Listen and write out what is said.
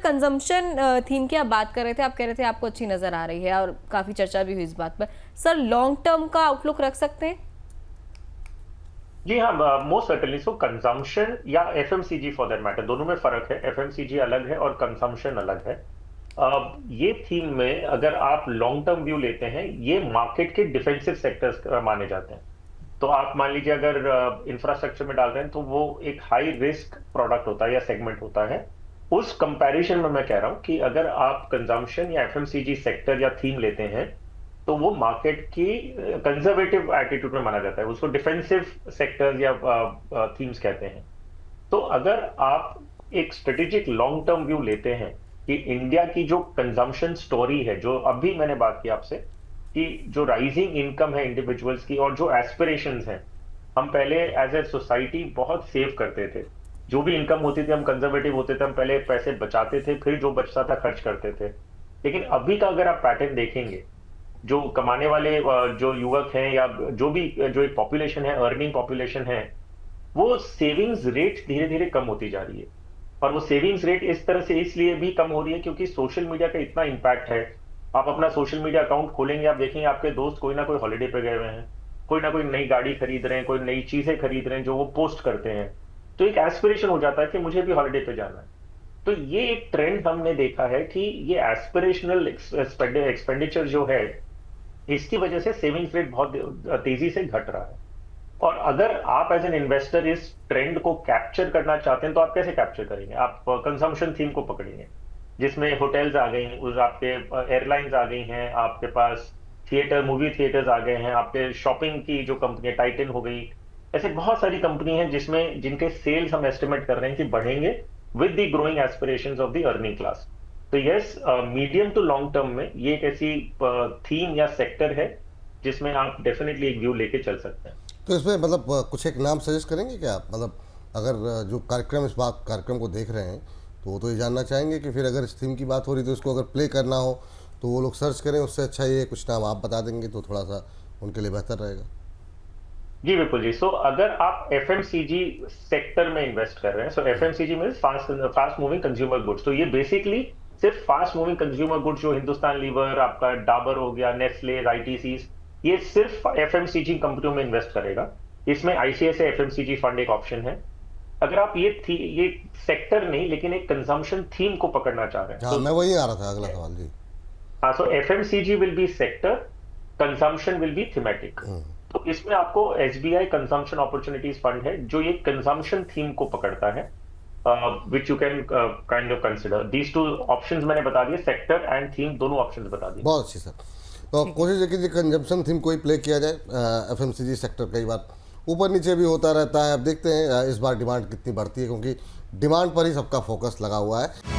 Consumption theme की आप बात कर रहे थे, आप कह रहे थे आपको अच्छी नजर आ रही है और काफी चर्चा भी हुई इस बात पर। सर लॉन्ग टर्म का आउटलुक रख सकते हैं? जी हाँ, मोस्ट सर्टेनली। सो कंजम्पशन या एफएमसीजी फॉर दैट मैटर, दोनों में फर्क है। एफएमसीजी अलग है और कंजम्पशन अलग है। ये थीम में अगर आप लॉन्ग टर्म व्यू लेते हैं, ये मार्केट के डिफेंसिव सेक्टर्स माने जाते हैं। तो आप मान लीजिए अगर इंफ्रास्ट्रक्चर में डाल रहे हैं तो वो एक हाई रिस्क प्रोडक्ट होता है या सेगमेंट होता है। उस कंपैरिजन में मैं कह रहा हूं कि अगर आप कंजम्पशन या एफएमसीजी सेक्टर या थीम लेते हैं तो वो मार्केट की कंजर्वेटिव एटीट्यूड में माना जाता है, उसको डिफेंसिव सेक्टर्स या थीम्स कहते हैं। तो अगर आप एक स्ट्रेटेजिक लॉन्ग टर्म व्यू लेते हैं कि इंडिया की जो कंजम्पशन स्टोरी है, जो अभी मैंने बात की आपसे, कि जो राइजिंग इनकम है इंडिविजुअल्स की और जो एस्पिरेशंस हैं, हम पहले एज ए सोसाइटी बहुत सेव करते थे। जो भी इनकम होती थी हम कंजर्वेटिव होते थे, हम पहले पैसे बचाते थे, फिर जो बचता था खर्च करते थे। लेकिन अभी का अगर आप पैटर्न देखेंगे, जो कमाने वाले जो युवक हैं या जो भी जो एक पॉपुलेशन है, अर्निंग पॉपुलेशन है, वो सेविंग्स रेट धीरे धीरे कम होती जा रही है। और वो सेविंग्स रेट इस तरह से इसलिए भी कम हो रही है क्योंकि सोशल मीडिया का इतना इंपैक्ट है। आप अपना सोशल मीडिया अकाउंट खोलेंगे, आप देखेंगे आपके दोस्त कोई ना कोई हॉलिडे पे गए हुए हैं, कोई ना कोई नई गाड़ी खरीद रहे हैं, कोई नई चीजें खरीद रहे हैं जो वो पोस्ट करते हैं। तो एक एस्पिरेशन हो जाता है कि मुझे भी हॉलिडे पे जाना है। तो ये एक ट्रेंड हमने देखा है कि ये एस्पिरेशनल एक्सपेंडिचर जो है, इसकी वजह से सेविंग्स रेट बहुत तेजी से घट रहा है। और अगर आप एज एन इन्वेस्टर इस ट्रेंड को कैप्चर करना चाहते हैं तो आप कैसे कैप्चर करेंगे? आप कंजम्पशन थीम को पकड़ेंगे, जिसमें होटल्स आ गई, उस आपके एयरलाइंस आ गई हैं, आपके पास थिएटर, मूवी थिएटर्स आ गए हैं, आपके शॉपिंग की जो कंपनी टाइटन हो गई। ऐसे बहुत सारी कंपनी हैं जिसमें जिनके सेल्स हम एस्टिमेट कर रहे हैं कि बढ़ेंगे with the growing aspirations of the earning class. तो yes, medium to long term में ये एक ऐसी थीम या सेक्टर है जिसमें आप डेफिनेटली एक व्यू लेके चल सकते हैं। तो इसमें मतलब कुछ एक नाम सजेस्ट करेंगे क्या आप? मतलब अगर जो कार्यक्रम इस बात कार्यक्रम को देख रहे हैं तो वो तो ये जानना चाहेंगे कि फिर अगर इस थीम की बात हो रही तो उसको अगर प्ले करना हो तो वो लोग सर्च करें, उससे अच्छा ये कुछ नाम आप बता देंगे तो थोड़ा सा उनके लिए बेहतर रहेगा। जी बिल्कुल जी। सो अगर आप एफएमसीजी सेक्टर में इन्वेस्ट कर रहे हैं, सो एफएमसीजी में फास्ट मूविंग कंज्यूमर गुड्स, तो ये बेसिकली सिर्फ फास्ट मूविंग कंज्यूमर गुड्स, जो हिंदुस्तान लीवर, आपका डाबर हो गया, नेस्ले, आईटीसीज, ये सिर्फ एफएमसीजी कंपनियों में इन्वेस्ट करेगा। इसमें आईसीआईसीआई एफएमसीजी फंड एक ऑप्शन है। अगर आप ये सेक्टर नहीं लेकिन एक कंजम्पशन थीम को पकड़ना चाह रहे हैं हाँ, तो मैं वही आ रहा था अगला सवाल जी। हाँ, so FMCG will be sector, consumption will be thematic. तो इसमें आपको एसबीआई कंजम्पशन अपॉर्चुनिटीज फंड है जो ये कंजम्पशन थीम को पकड़ता है, which you can kind of consider. These two options मैंने बता दिए, सेक्टर एंड थीम दोनों ऑप्शंस बता दिए। बहुत अच्छी सर। तो कोशिश है कि कंजम्पशन थीम कोई प्ले किया जाए। एफएमसीजी सेक्टर कई बार ऊपर नीचे भी होता रहता है। अब देखते हैं इस बार डिमांड कितनी बढ़ती है, क्योंकि डिमांड पर ही सबका फोकस लगा हुआ है।